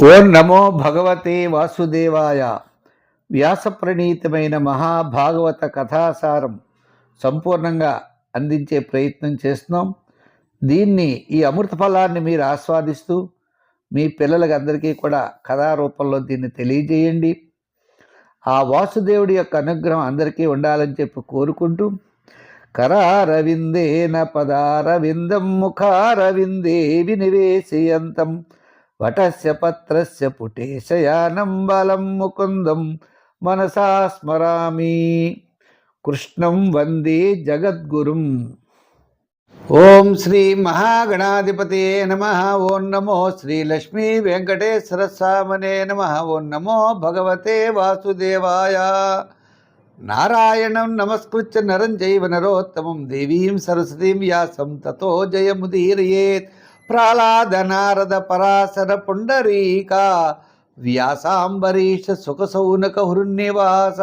ఓం నమో భగవతే వాసుదేవాయ. వ్యాసప్రణీతమైన మహాభాగవత కథాసారం సంపూర్ణంగా అందించే ప్రయత్నం చేస్తున్నాం. ఈ అమృత ఫలాన్ని మీరు ఆస్వాదిస్తూ మీ పిల్లలకి అందరికీ కూడా కథారూపంలో దీన్ని తెలియజేయండి. ఆ వాసుదేవుడి యొక్క అనుగ్రహం అందరికీ ఉండాలని చెప్పి కోరుకుంటూ, కరారవిందేన పదారవిందం ముఖారవిందే వినివేశయంతం వటస్య పత్రస్య పుటేశయానం బలం ముకుందం మనసా స్మరామి. కృష్ణం వందే జగద్గురుం. ఓం శ్రీ మహాగణాధిపతే నమ. ఓం నమో శ్రీ లక్ష్మీ వెంకటేశ్వర స్వామినే నమ. ఓం నమో భగవతే వాసుదేవాయ. నారాయణం నమస్కృత్య నరం చైవ నరోత్తమం దేవీం సరస్వతీం వ్యాసం తతో జయముదీరయేత్. ప్రహ్లాద నారద పరాశర పుండరీక వ్యాసాంబరీష సుఖసౌనక హృన్నివాస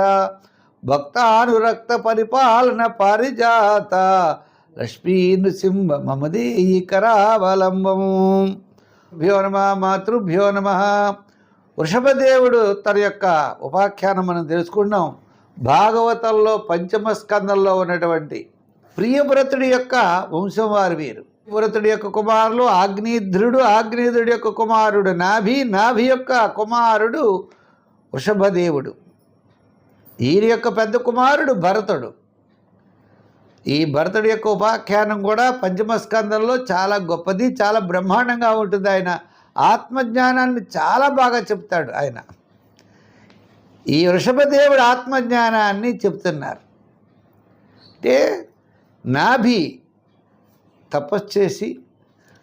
భక్తానురక్త పరిపాలన పారిజాత లక్ష్మీ నృసింహ మమదేయి కరావలంబము. భ్యో నమ. మాతృభ్యో నమ. వృషభదేవుడు తన యొక్క ఉపాఖ్యానం మనం తెలుసుకున్నాం. భాగవతంలో పంచమ స్కందంలో ఉన్నటువంటి ప్రియవ్రతుడి యొక్క వంశం వారు వీరు. వ్రతుడి యొక్క కుమారులు ఆగ్నేయుధ్రుడు, ఆగ్నేయుడి యొక్క కుమారుడు నాభి, నాభి యొక్క కుమారుడు వృషభదేవుడు. ఈయన యొక్క పెద్ద కుమారుడు భరతుడు. ఈ భరతుడి యొక్క ఉపాఖ్యానం కూడా పంచమ స్కందంలో చాలా గొప్పది, చాలా బ్రహ్మాండంగా ఉంటుంది. ఆయన ఆత్మజ్ఞానాన్ని చాలా బాగా చెప్తాడు. ఆయన ఈ వృషభదేవుడు ఆత్మజ్ఞానాన్ని చెప్తున్నారు. అంటే నాభి తపస్సు చేసి,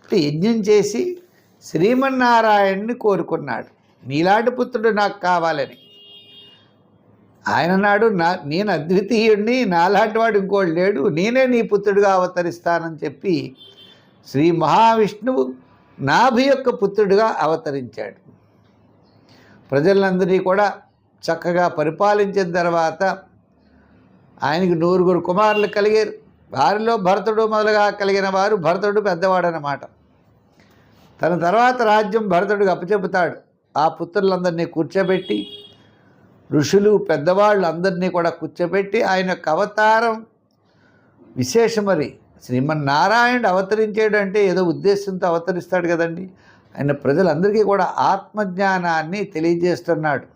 యజ్ఞం చేసి శ్రీమన్నారాయణ్ణి కోరుకున్నాడు. నీలాంటి పుత్రుడు నాకు కావాలని. ఆయన నాడు నేను అద్వితీయుడిని, నాలాంటి వాడు ఇంకోటి లేడు, నేనే నీ పుత్రుడిగా అవతరిస్తానని చెప్పి శ్రీ మహావిష్ణువు నాభి యొక్క పుత్రుడిగా అవతరించాడు. ప్రజలందరినీ కూడా చక్కగా పరిపాలించిన తర్వాత ఆయనకి 9 కుమారులు కలిగారు. వారిలో భరతుడు మొదలుగా కలిగిన వారు, భరతుడు పెద్దవాడనమాట. తన తర్వాత రాజ్యం భరతుడికి అప్పచెపుతాడు. ఆ పుత్రులందరినీ కూర్చోబెట్టి, ఋషులు పెద్దవాళ్ళు అందరినీ కూడా కూర్చోబెట్టి, ఆయన యొక్క అవతారం విశేషమరి. శ్రీమన్నారాయణుడు అవతరించాడు అంటే ఏదో ఉద్దేశంతో అవతరిస్తాడు కదండి. ఆయన ప్రజలందరికీ కూడా ఆత్మజ్ఞానాన్ని తెలియజేస్తున్నాడు.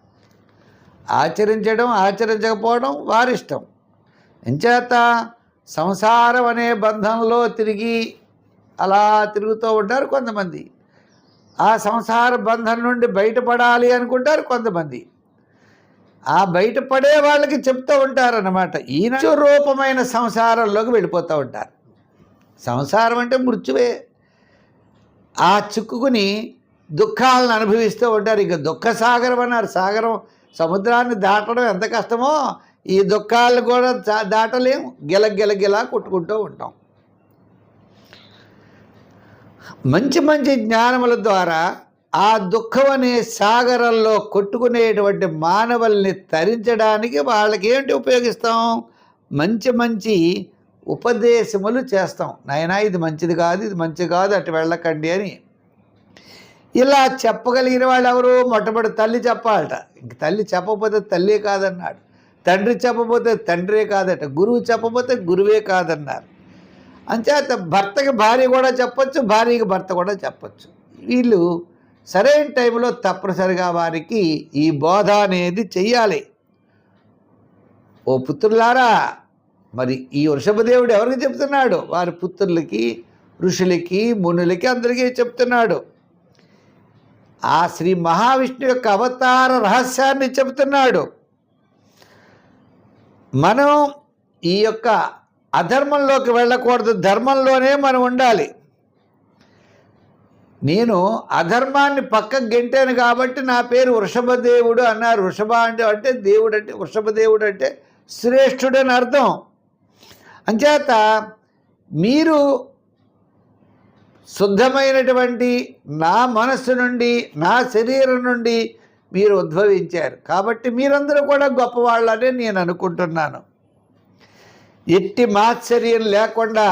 ఆచరించడం ఆచరించకపోవడం వారిష్టం. ఎంచేత సంసారం అనే బంధంలో అలా తిరుగుతూ ఉంటారు కొంతమంది. ఆ సంసార బంధం నుండి బయటపడాలి అనుకుంటారు కొంతమంది. ఆ బయటపడే వాళ్ళకి చెప్తూ ఉంటారన్నమాట. ఈయన రూపమైన సంసారంలోకి వెళ్ళిపోతూ ఉంటారు. సంసారం అంటే మృత్యువే. ఆ చిక్కుకుని దుఃఖాలను అనుభవిస్తూ ఉంటారు. ఇక దుఃఖ సాగరం అన్నారు. సాగరం, సముద్రాన్ని దాటడం ఎంత కష్టమో ఈ దుఃఖాలను కూడా దాటలేము. గిలగిలగిలా కొట్టుకుంటూ ఉంటాం. మంచి మంచి జ్ఞానముల ద్వారా ఆ దుఃఖం అనే సాగరంలో కొట్టుకునేటువంటి మానవుల్ని తరించడానికి వాళ్ళకి ఏంటి ఉపయోగిస్తాం? మంచి మంచి ఉపదేశములు చేస్తాం. నాయనా ఇది మంచిది కాదు, ఇది మంచిది కాదు, అటు వెళ్ళకండి అని. ఇలా చెప్పగలిగిన వాళ్ళు ఎవరు? మొట్టమొదటి తల్లి చెప్పాలట. ఇంక తల్లి చెప్పకపోతే తల్లే కాదన్నాడు. తండ్రి చెప్పబోతే తండ్రే కాదట. గురువు చెప్పబోతే గురువే కాదన్నారు. అంచేత భర్తకి భార్య కూడా చెప్పచ్చు, భార్యకి భర్త కూడా చెప్పచ్చు. వీళ్ళు సరైన టైంలో తప్పనిసరిగా వారికి ఈ బోధ అనేది చెయ్యాలి. ఓ పుత్రులారా, మరి ఈ వృషభదేవుడు ఎవరికి చెప్తున్నాడు? వారి పుత్రులకి, ఋషులకి, మునులకి, అందరికీ చెప్తున్నాడు. ఆ శ్రీ మహావిష్ణువు యొక్క అవతార రహస్యాన్ని చెబుతున్నాడు. మనం ఈ యొక్క అధర్మంలోకి వెళ్ళకూడదు, ధర్మంలోనే మనం ఉండాలి. నేను అధర్మాన్ని పక్కకు గెంటాను కాబట్టి నా పేరు వృషభదేవుడు అన్నారు. వృషభ అంటే దేవుడు, అంటే వృషభదేవుడు అంటే శ్రేష్ఠుడని అర్థం. అంచేత మీరు శుద్ధమైనటువంటి నా మనస్సు నుండి, నా శరీరం నుండి మీరు ఉద్భవించారు. కాబట్టి మీరందరూ కూడా గొప్పవాళ్ళనే నేను అనుకుంటున్నాను. ఎట్టి మాత్సర్యం లేకుండా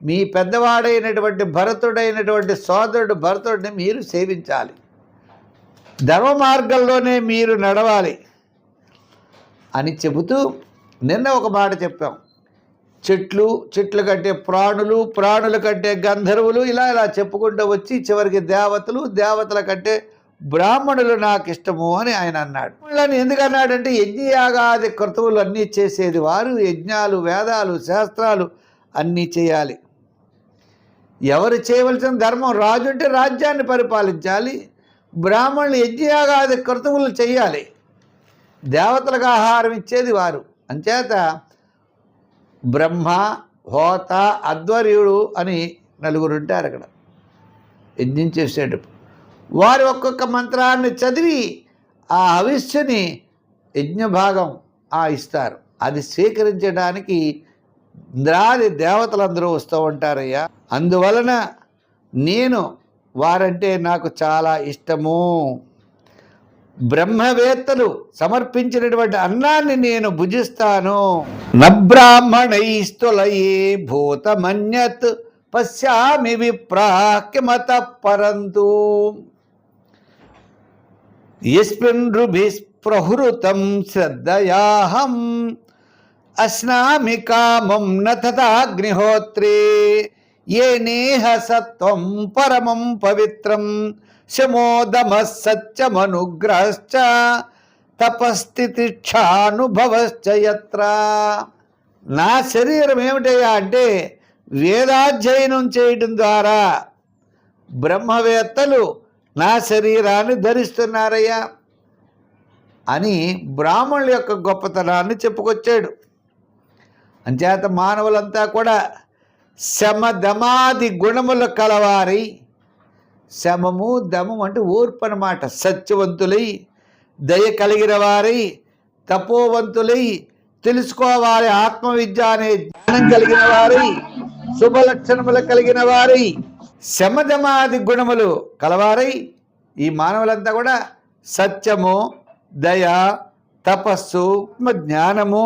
మీ పెద్దవాడైనటువంటి భరతుడైనటువంటి సోదరుడు భరతుడిని మీరు సేవించాలి. ధర్మ మార్గంలోనే మీరు నడవాలి అని చెబుతూ నిన్న ఒక మాట చెప్పాం. చెట్లు కంటే ప్రాణులు, ప్రాణుల కంటే గంధర్వులు, ఇలా చెప్పుకుంటూ వచ్చి చివరికి దేవతల కంటే బ్రాహ్మణులు నాకు ఇష్టము అని ఆయన అన్నాడు. వాళ్ళని ఎందుకు అన్నాడంటే యజ్ఞయాగాది క్రతువులు అన్నీ చేసేది వారు. యజ్ఞాలు, వేదాలు, శాస్త్రాలు అన్నీ చేయాలి. ఎవరు చేయవలసిన ధర్మం, రాజు అంటే రాజ్యాన్ని పరిపాలించాలి, బ్రాహ్మణులు యజ్ఞయాగాది క్రతువులు చేయాలి, దేవతలకు ఆహారం ఇచ్చేది వారు. అంచేత బ్రహ్మ, హోత, అధ్వర్యుడు అని నలుగురు ఉంటారు అక్కడ యజ్ఞం చేసేటప్పుడు. వారు ఒక్కొక్క మంత్రాన్ని చదివి ఆ హవిస్సుని యజ్ఞభాగం ఇస్తారు. అది స్వీకరించడానికి ఇంద్రాది దేవతలందరూ వస్తూ ఉంటారయ్యా. అందువలన వారంటే నాకు చాలా ఇష్టము. బ్రహ్మవేత్తలు సమర్పించినటువంటి అన్నాన్ని నేను భుజిస్తాను. నబ్రాహ్మణైస్తులయే భూతమన్యత్ పశ్యామి విప్రాక్యమత పరంతు యస్మిన్ రుభిస్ప్రహృతం శ్రద్ధయాహం అస్నామి కామం న తథాగ్నిహోత్రే ఏనేహ సత్వం పరమం పవిత్రం శమోదమ సత్యమనుగ్రహశ్చ తపస్థితిక్షానుభవశ్చ యత్ర. నా శరీరం ఏమిటయ్యా అంటే వేదాధ్యయనం చేయడం ద్వారా బ్రహ్మవేత్తలు నా శరీరాన్ని ధరిస్తున్నారయ్యా అని బ్రాహ్మణుల యొక్క గొప్పతనాన్ని చెప్పుకొచ్చాడు. అంచేత మానవులంతా కూడా శమదమాది గుణములు కలవారై, శమము దమం అంటే ఓర్పు అన్నమాట, సత్యవంతులై, దయ కలిగిన వారై, తపోవంతులై, తెలుసుకోవాలి ఆత్మవిద్య అనే జ్ఞానం కలిగిన వారై, శుభలక్షణములు కలిగిన వారై, శమదమాది గుణములు కలవారై ఈ మానవులంతా కూడా సత్యము, దయ, తపస్సు, జ్ఞానము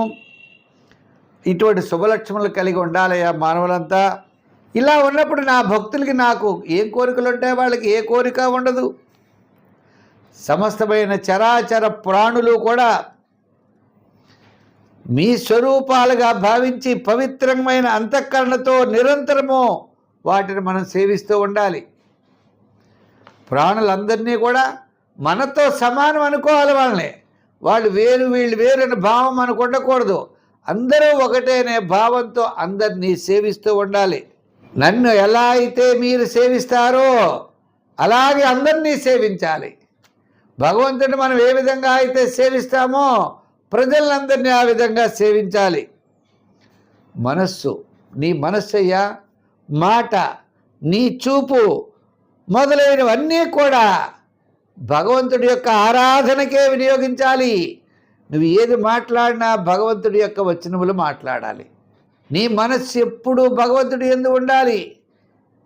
ఇటువంటి శుభలక్షణములు కలిగి ఉండాలయ్యా మానవులంతా. ఇలా ఉన్నప్పుడు నా భక్తులకి నాకు ఏం కోరికలు ఉంటాయి, వాళ్ళకి ఏ కోరిక ఉండదు. సమస్తమైన చరాచర ప్రాణులు కూడా మీ స్వరూపాలుగా భావించి పవిత్రమైన అంతఃకరణతో నిరంతరము వాటిని మనం సేవిస్తూ ఉండాలి. ప్రాణులందరినీ కూడా మనతో సమానం అనుకోవాలి. వాళ్ళు వేరు వీళ్ళు వేరు అనే భావం మనకు ఉండకూడదు. అందరూ ఒకటే అనే భావంతో అందరినీ సేవిస్తూ ఉండాలి. నన్ను ఎలా అయితే మీరు సేవిస్తారో అలాగే అందరినీ సేవించాలి. భగవంతుడిని మనం ఏ విధంగా అయితే సేవిస్తామో ప్రజలందరినీ ఆ విధంగా సేవించాలి. నీ మనస్సు అయ్యా, మాట, నీ చూపు మొదలైనవన్నీ కూడా భగవంతుడి యొక్క ఆరాధనకే వినియోగించాలి. నువ్వు ఏది మాట్లాడినా భగవంతుడి యొక్క వచనములు మాట్లాడాలి. నీ మనస్సు ఎప్పుడూ భగవంతుడి యందు ఉండాలి.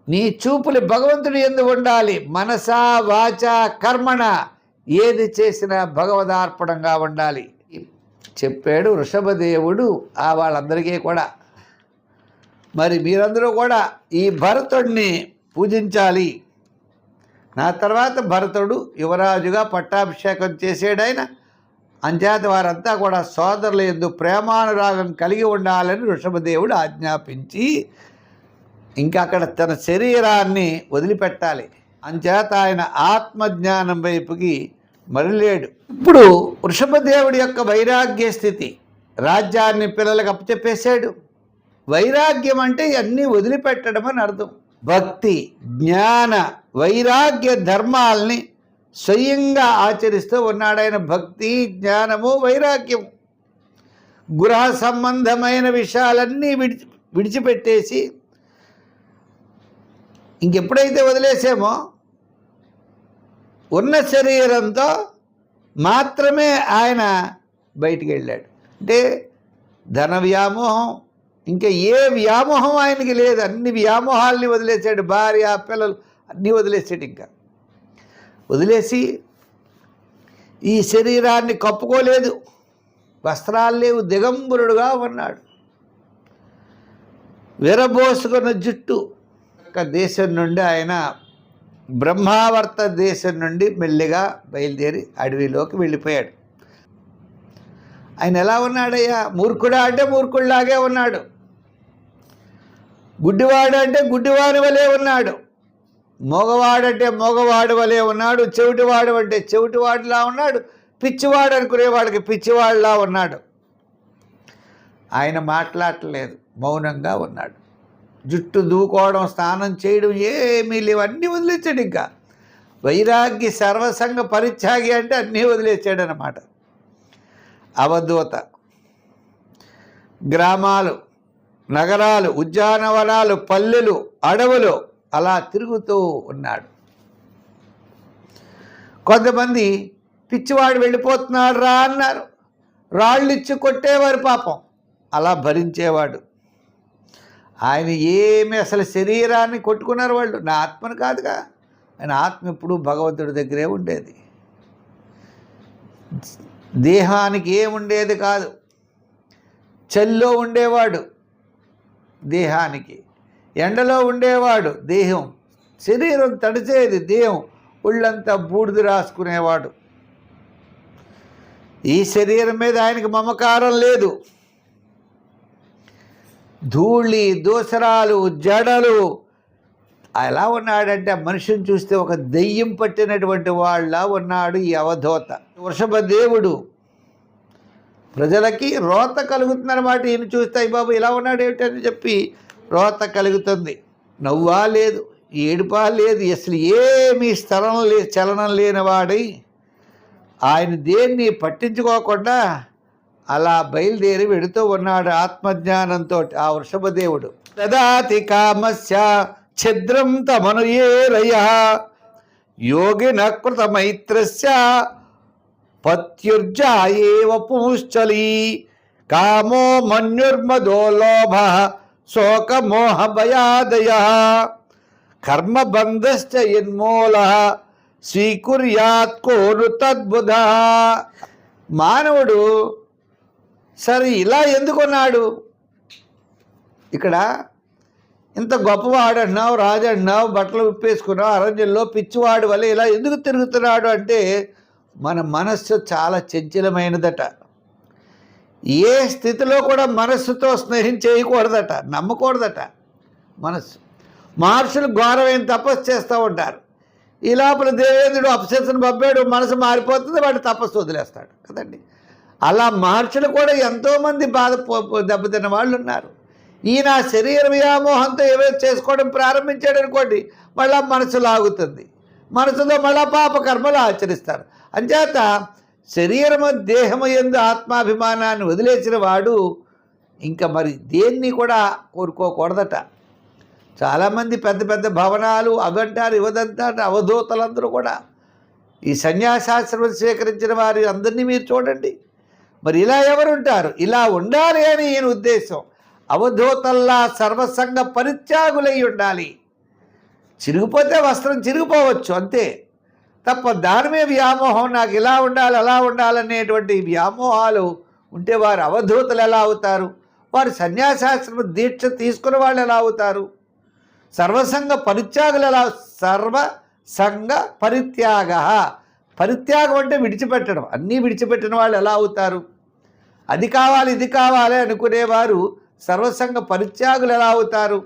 నీ చూపులు భగవంతుడి యందు ఉండాలి. మనస, వాచ, కర్మణ ఏది చేసినా భగవదార్పణంగా ఉండాలి చెప్పాడు వృషభదేవుడు వాళ్ళందరికీ కూడా. మరి మీరందరూ కూడా ఈ భరతుడిని పూజించాలి. నా తర్వాత భరతుడు యువరాజుగా పట్టాభిషేకం చేసాడాయన. అంచేత వారంతా కూడా సోదరుల యందు ప్రేమానురాగం కలిగి ఉండాలని వృషభదేవుడు ఆజ్ఞాపించి ఇంకా అక్కడ తన శరీరాన్ని వదిలిపెట్టాలి. అంచేత ఆయన ఆత్మజ్ఞానం వైపుకి మరలేడు. ఇప్పుడు వృషభదేవుడి యొక్క వైరాగ్య స్థితి, రాజ్యాన్ని పిల్లలకు అప్పచెప్పేశాడు. వైరాగ్యం అంటే అన్నీ వదిలిపెట్టడం అని అర్థం. భక్తి, జ్ఞాన, వైరాగ్య ధర్మాల్ని స్వయంగా ఆచరిస్తూ ఉన్నాడు ఆయన. భక్తి, జ్ఞానము, వైరాగ్యము, గృహ సంబంధమైన విషయాలన్నీ విడిచిపెట్టేసి ఇంకెప్పుడైతే వదిలేసామో ఉన్న శరీరంతో మాత్రమే ఆయన బయటికి వెళ్ళాడు. అంటే ధన వ్యామోహం, ఇంకా ఏ వ్యామోహం ఆయనకి లేదు. అన్ని వ్యామోహాల్ని వదిలేశాడు. భార్య, పిల్లలు అన్నీ వదిలేసాడు. ఇంకా వదిలేసి ఈ శరీరాన్ని కప్పుకోలేదు, వస్త్రాలు లేవు, దిగంబరుడుగా ఉన్నాడు. విరబోసుకున్న జుట్టు. ఒక దేశం నుండి ఆయన బ్రహ్మావర్త దేశం నుండి మెల్లిగా బయలుదేరి అడవిలోకి వెళ్ళిపోయాడు. ఆయన ఎలా ఉన్నాడయ్యా? మూర్ఖుడా అంటే మూర్ఖుడిలాగే ఉన్నాడు, గుడ్డివాడు అంటే గుడ్డివాడి వలె ఉన్నాడు, మగవాడంటే మగవాడి వలె ఉన్నాడు, చెవిటివాడు అంటే చెవిటివాడిలా ఉన్నాడు, పిచ్చివాడు అనుకునేవాడికి పిచ్చివాడిలా ఉన్నాడు. ఆయన మాట్లాడలేదు, మౌనంగా ఉన్నాడు. జుట్టు దూకోవడం, స్నానం చేయడం ఏమీ లేవు, అన్నీ వదిలేసాడు. ఇంకా వైరాగ్య సర్వసంగ పరిత్యాగి అంటే అన్నీ వదిలేసాడు అన్నమాట. అవధూత గ్రామాలు, నగరాలు, ఉద్యానవనాలు, పల్లెలు, అడవులు అలా తిరుగుతూ ఉన్నాడు. కొంతమంది పిచ్చివాడు వెళ్ళిపోతున్నాడు రా అన్నారు, రాళ్ళు ఇచ్చి కొట్టేవారు పాపం, అలా భరించేవాడు. ఆయన ఏమి అసలు శరీరాన్ని కొట్టుకున్నారు వాళ్ళు, నా ఆత్మను కాదుగా. ఆయన ఆత్మ ఎప్పుడు భగవంతుడి దగ్గరే ఉండేది, దేహానికి ఏముండేది కాదు. చలిలో ఉండేవాడు దేహానికి, ఎండలో ఉండేవాడు దేహం, శరీరం తడిచేది దేహం, ఒళ్ళంతా బూడిద రాసుకునేవాడు. ఈ శరీరం మీద ఆయనకి మమకారం లేదు. ధూళి, దూసరాలు, జడలు, ఎలా ఉన్నాడంటే మనిషిని చూస్తే ఒక దెయ్యం పట్టినటువంటి వాళ్ళ ఉన్నాడు ఈ అవధూత. వృషభదేవుడు ప్రజలకి రోత కలుగుతుందన్నమాట. ఈయన చూస్తే బాబు ఇలా ఉన్నాడు ఏమిటని చెప్పి రోత కలుగుతుంది. నవ్వా లేదు, ఏడుపా లేదు, అసలు ఏమీ చలనం లేనివాడై ఆయన దేన్ని పట్టించుకోకుండా అలా బయలుదేరి వెడుతూ ఉన్నాడు ఆత్మజ్ఞానంతో ఆ వృషభదేవుడు. దదాతి కామస్య ఛిద్రం తమనుయేరయ యోగిన కృత మైత్రస్య పత్యుర్జాయేవ పుంశ్చలీ కామో మన్యుర్మదో లోభ శోకమోహ భయాదయ కర్మబంధశ్చ యన్మూల స్వీకుర్యాత్ కోరు తద్బుధ. మానవుడు సరే ఇలా ఎందుకున్నాడు? ఇక్కడ ఇంత గొప్పవాడు అన్నావు, రాజు అన్నావు, బట్టలు విప్పేసుకున్నావు, అరణ్యంలో పిచ్చివాడు వల్ల ఇలా ఎందుకు తిరుగుతున్నాడు అంటే మన మనస్సు చాలా చంచలమైనదట. ఏ స్థితిలో కూడా మనస్సుతో స్నేహం చేయకూడదట, నమ్మకూడదట మనస్సు. మహర్షులు ఘోరమైన తపస్సు చేస్తూ ఉంటారు. ఈ లోపల దేవేంద్రుడు అప్సరసను పంపాడు, మనసు మారిపోతుంది, వాడు తపస్సు వదిలేస్తాడు కదండి. అలా మహర్షులు కూడా ఎంతోమంది దెబ్బతిన్న వాళ్ళు ఉన్నారు. ఈయన శరీర వ్యామోహంతో ఏవైతే చేసుకోవడం ప్రారంభించాడు అనుకోండి, మళ్ళా మనసు లాగుతుంది, మనసులో మళ్ళా పాపకర్మలు ఆచరిస్తారు. అంచేత శరీరము దేహము యందు ఆత్మాభిమానాన్ని వదిలేసిన వాడు ఇంకా మరి దేన్ని కూడా కోరుకోకూడదట. చాలామంది పెద్ద పెద్ద భవనాలు అవంటారు ఇవదంటారు అవధూతలందరూ కూడా ఈ సన్యాసాశ్రమం స్వీకరించిన వారి అందరినీ మీరు చూడండి. మరి ఇలా ఎవరుంటారు? ఇలా ఉండాలి అని ఈయన ఉద్దేశం. అవధూతల్లా సర్వసంగ పరిత్యాగులై ఉండాలి. చిరిగిపోతే వస్త్రం చిరిగిపోవచ్చు అంతే తప్ప దాని మీద వ్యామోహం, నాకు ఇలా ఉండాలి అలా ఉండాలనేటువంటి వ్యామోహాలు ఉంటే వారు అవధూతలు ఎలా అవుతారు? వారు సన్యాసాశ్రమ దీక్ష తీసుకున్న వాళ్ళు ఎలా అవుతారు? సర్వసంగ పరిత్యాగులు ఎలా? సర్వసంగ పరిత్యాగ, పరిత్యాగం అంటే విడిచిపెట్టడం. అన్నీ విడిచిపెట్టిన వాళ్ళు ఎలా అవుతారు? అది కావాలి ఇది కావాలి అనుకునేవారు సర్వసంగ పరిత్యాగులు ఎలా అవుతారు?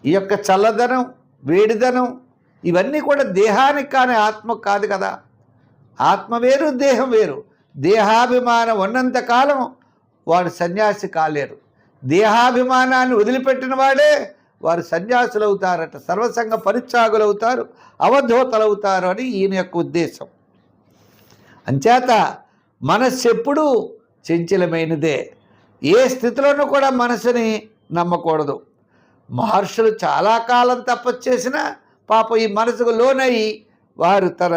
ఈ యొక్క చల్లదనం, వేడిదనం ఇవన్నీ కూడా దేహానికి కానీ ఆత్మకు కాదు కదా. ఆత్మ వేరు, దేహం వేరు. దేహాభిమానం ఉన్నంతకాలం వాడు సన్యాసి కాలేరు. దేహాభిమానాన్ని వదిలిపెట్టిన వాడే వారు సన్యాసులు అవుతారట, సర్వసంగ పరిత్యాగులు అవుతారు, అవధూతలు అవుతారు అని ఈయన యొక్క ఉద్దేశం. అంచేత మనస్సు ఎప్పుడూ చంచలమైనదే. ఏ స్థితిలోనూ కూడా మనసుని నమ్మకూడదు. మహర్షులు చాలా కాలం తపస్సు చేసినా పాపం ఈ మనసుకు లోనయ్యి వారు తన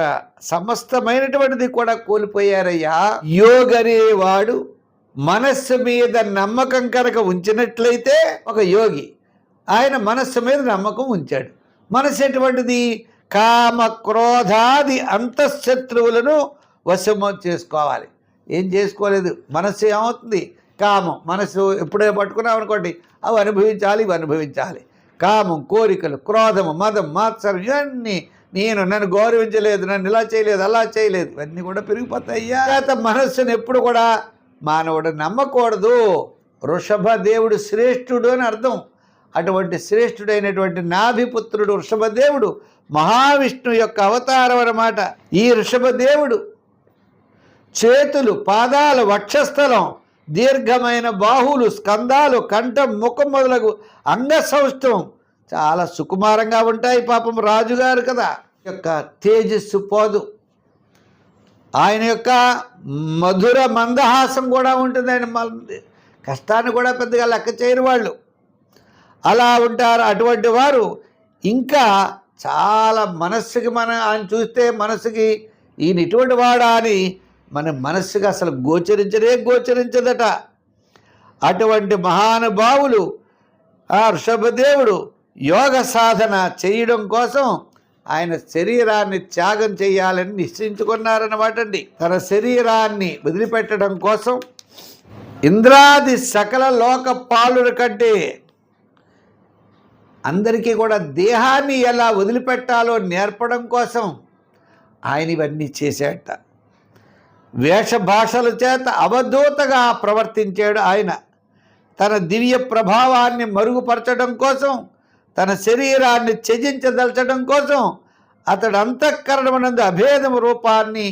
సమస్తమైనటువంటిది కూడా కోల్పోయారయ్యా. యోగనేవాడు మనస్సు మీద నమ్మకం కనుక ఉంచినట్లయితే ఒక యోగి, ఆయన మనస్సు మీద నమ్మకం ఉంచాడు. మనస్సు ఎటువంటిది? కామ క్రోధాది అంతఃశత్రువులను వశము చేసుకోవాలి. ఏం చేసుకోలేదు. మనస్సు ఏమవుతుంది? కామం. మనస్సు ఎప్పుడే పట్టుకున్నాం అనుకోండి, అవి అనుభవించాలి, ఇవి అనుభవించాలి. కామం, కోరికలు, క్రోధము, మదం, మాత్సరం ఇవన్నీ నన్ను గౌరవించలేదు, నన్ను ఇలా చేయలేదు, అలా చేయలేదు, ఇవన్నీ కూడా పెరిగిపోతాయ్యా. మనస్సును ఎప్పుడు కూడా మానవుడు నమ్మకూడదు. వృషభ దేవుడు శ్రేష్ఠుడు అని అర్థం. అటువంటి శ్రేష్ఠుడైనటువంటి నాభిపుత్రుడు వృషభదేవుడు మహావిష్ణు యొక్క అవతారం అన్నమాట. ఈ వృషభదేవుడు చేతులు, పాదాలు, వక్షస్థలం, దీర్ఘమైన బాహువులు, స్కందాలు, కంఠం, ముఖం మొదలగు అంగ సౌష్ఠవం చాలా సుకుమారంగా ఉంటాయి. పాపం రాజుగారు కదా, యొక్క తేజస్సు పోదు. ఆయన యొక్క మధుర మందహాసం కూడా ఉంటుంది. ఆయన కష్టాన్ని కూడా పెద్దగా లెక్క చేయని వాళ్ళు అలా ఉంటారు. అటువంటి వారు ఇంకా చాలా మనస్సుకి ఆయన చూస్తే మనసుకి ఈయన ఇటువంటి వాడా అని మన మనస్సుకి అసలు గోచరించదట. అటువంటి మహానుభావులు ఆ వృషభదేవుడు యోగ సాధన చేయడం కోసం ఆయన శరీరాన్ని త్యాగం చేయాలని నిశ్చయించుకున్నారన్నమాట అండి. తన శరీరాన్ని వదిలిపెట్టడం కోసం ఇంద్రాది సకల లోక పాలుల కంటే అందరికీ కూడా దేహాన్ని ఎలా వదిలిపెట్టాలో నేర్పడం కోసం ఆయన ఇవన్నీ చేశాట. వేషభాషల చేత అవధూతగా ప్రవర్తించాడు ఆయన. తన దివ్య ప్రభావాన్ని మరుగుపరచడం కోసం, తన శరీరాన్ని త్యజించదలచడం కోసం అతడు అంతఃకరణమునందు అభేదం రూపాన్ని,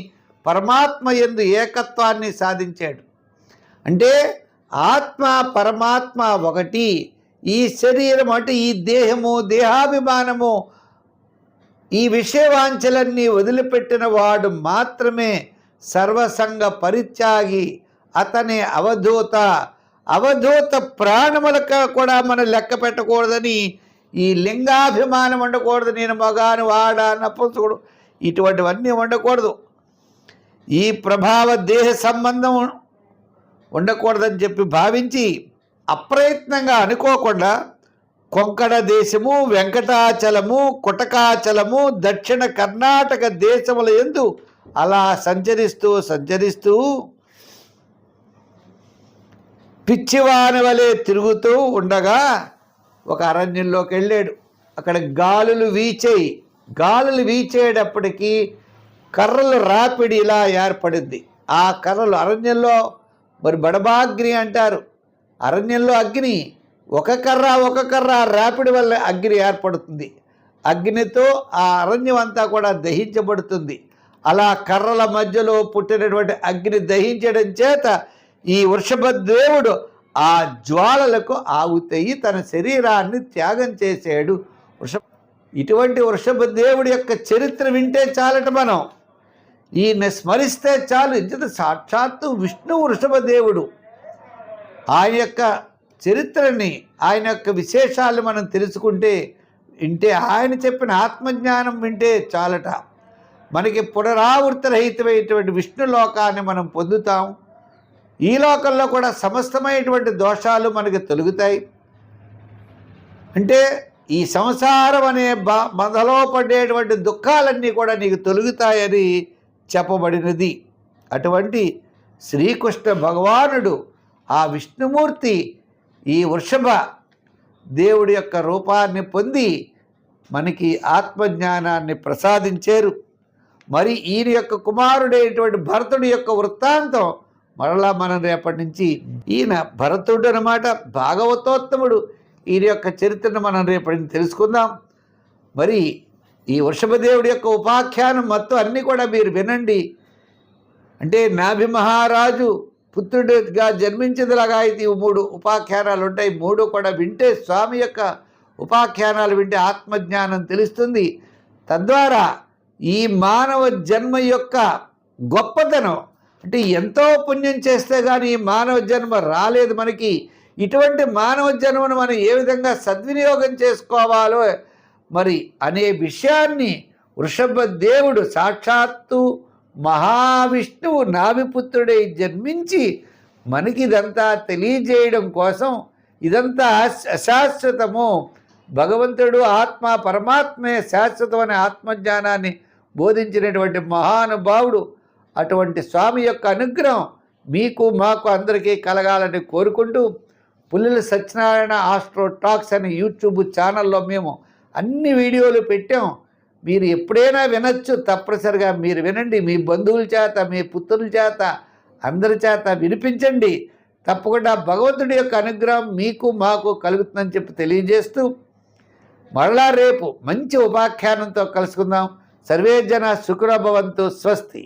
పరమాత్మ యందు ఏకత్వాన్ని సాధించాడు. అంటే ఆత్మ పరమాత్మ ఒకటి. ఈ శరీరం అంటే ఈ దేహము, దేహాభిమానము, ఈ విషయవాంఛలన్నీ వదిలిపెట్టిన వాడు మాత్రమే సర్వసంగ పరిత్యాగి. అతనే అవధూత. అవధూత ప్రాణములకు కూడా మనం లెక్క పెట్టకూడదని, ఈ లింగాభిమానం ఉండకూడదు. నేను మగాను, వాడా, నపుంసకుడు ఇటువంటివన్నీ ఉండకూడదు. ఈ ప్రభావ దేహ సంబంధం ఉండకూడదని చెప్పి భావించి అప్రయత్నంగా అనుకోకుండా కొంకణ దేశము, వెంకటాచలము, కుటకాచలము, దక్షిణ కర్ణాటక దేశముల యందు అలా సంచరిస్తూ పిచ్చివాని వలె తిరుగుతూ ఉండగా ఒక అరణ్యంలోకి వెళ్ళాడు. అక్కడ గాలులు వీచేటప్పటికీ కర్రలు రాపిడి ఇలా ఏర్పడింది. ఆ కర్రలు అరణ్యంలో మరి బడబాగ్ని అంటారు. అరణ్యంలో అగ్ని ఒక కర్ర రాపిడి వల్ల అగ్ని ఏర్పడుతుంది. అగ్నితో ఆ అరణ్యం అంతా కూడా దహించబడుతుంది. అలా కర్రల మధ్యలో పుట్టినటువంటి అగ్ని దహించడం చేత ఈ వృషభదేవుడు ఆ జ్వాలలకు ఆవుతయి తన శరీరాన్ని త్యాగం చేశాడు. ఇటువంటి వృషభదేవుడి యొక్క చరిత్ర వింటే చాలట. మనం ఈయన స్మరిస్తే చాలు. ఇంత సాక్షాత్తు విష్ణు వృషభదేవుడు. ఆయన యొక్క చరిత్రని, ఆయన యొక్క విశేషాలు మనం తెలుసుకుంటే, వింటే, ఆయన చెప్పిన ఆత్మజ్ఞానం వింటే చాలట. మనకి పునరావృత్తి రహితమైనటువంటి విష్ణు లోకాన్ని మనం పొందుతాం. ఈ లోకంలో కూడా సమస్తమైనటువంటి దోషాలు మనకి తొలుగుతాయి. అంటే ఈ సంసారం అనే బంధలో పడేటువంటి దుఃఖాలన్నీ కూడా నీకు తొలుగుతాయని చెప్పబడినది. అటువంటి శ్రీకృష్ణ భగవానుడు, ఆ విష్ణుమూర్తి ఈ వృషభ దేవుడి యొక్క రూపాన్ని పొంది మనకి ఆత్మజ్ఞానాన్ని ప్రసాదించారు. మరి ఈయన యొక్క కుమారుడైనటువంటి భరతుడి యొక్క వృత్తాంతం మరలా మనం రేపటి నుంచి, ఈయన భరతుడు అన్నమాట, భాగవతోత్తముడు. ఈయన యొక్క చరిత్రను మనం రేపటి నుంచి తెలుసుకుందాం. మరి ఈ వృషభదేవుడి యొక్క ఉపాఖ్యానం మొత్తం అన్నీ కూడా మీరు వినండి. అంటే నాభి మహారాజు పుత్రుడిగా జన్మించేదిలాగా అయితే 3 ఉపాఖ్యానాలు ఉంటాయి. 3 కూడా వింటే, స్వామి యొక్క ఉపాఖ్యానాలు వింటే ఆత్మజ్ఞానం తెలుస్తుంది. తద్వారా ఈ మానవ జన్మ యొక్క గొప్పతనం, అంటే ఎంతో పుణ్యం చేస్తే కానీ ఈ మానవ జన్మ రాలేదు మనకి. ఇటువంటి మానవ జన్మను మనం ఏ విధంగా సద్వినియోగం చేసుకోవాలో మరి అనే విషయాన్ని వృషభదేవుడు సాక్షాత్తు మహావిష్ణువు నాభిపుత్రుడై జన్మించి మనకి ఇదంతా తెలియజేయడం కోసం, ఇదంతా అశాశ్వతము, భగవంతుడు ఆత్మ పరమాత్మే శాశ్వతమైన ఆత్మజ్ఞానాన్ని బోధించినటువంటి మహానుభావుడు. అటువంటి స్వామి యొక్క అనుగ్రహం మీకు మాకు అందరికీ కలగాలని కోరుకుంటూ పుల్లెల సత్యనారాయణ ఆస్ట్రో టాక్స్ అనే యూట్యూబ్ ఛానల్లో మేము అన్ని వీడియోలు పెట్టాం. మీరు ఎప్పుడైనా వినొచ్చు. తప్పనిసరిగా మీరు వినండి. మీ బంధువుల చేత, మీ పుత్రుల చేత, అందరి చేత వినిపించండి. తప్పకుండా భగవంతుడి యొక్క అనుగ్రహం మీకు మాకు కలుగుతుందని చెప్పి తెలియజేస్తూ, మరలా రేపు మంచి ఉపాఖ్యానంతో కలుసుకుందాం. సర్వే జన సుఖినో భవంతు. స్వస్తి.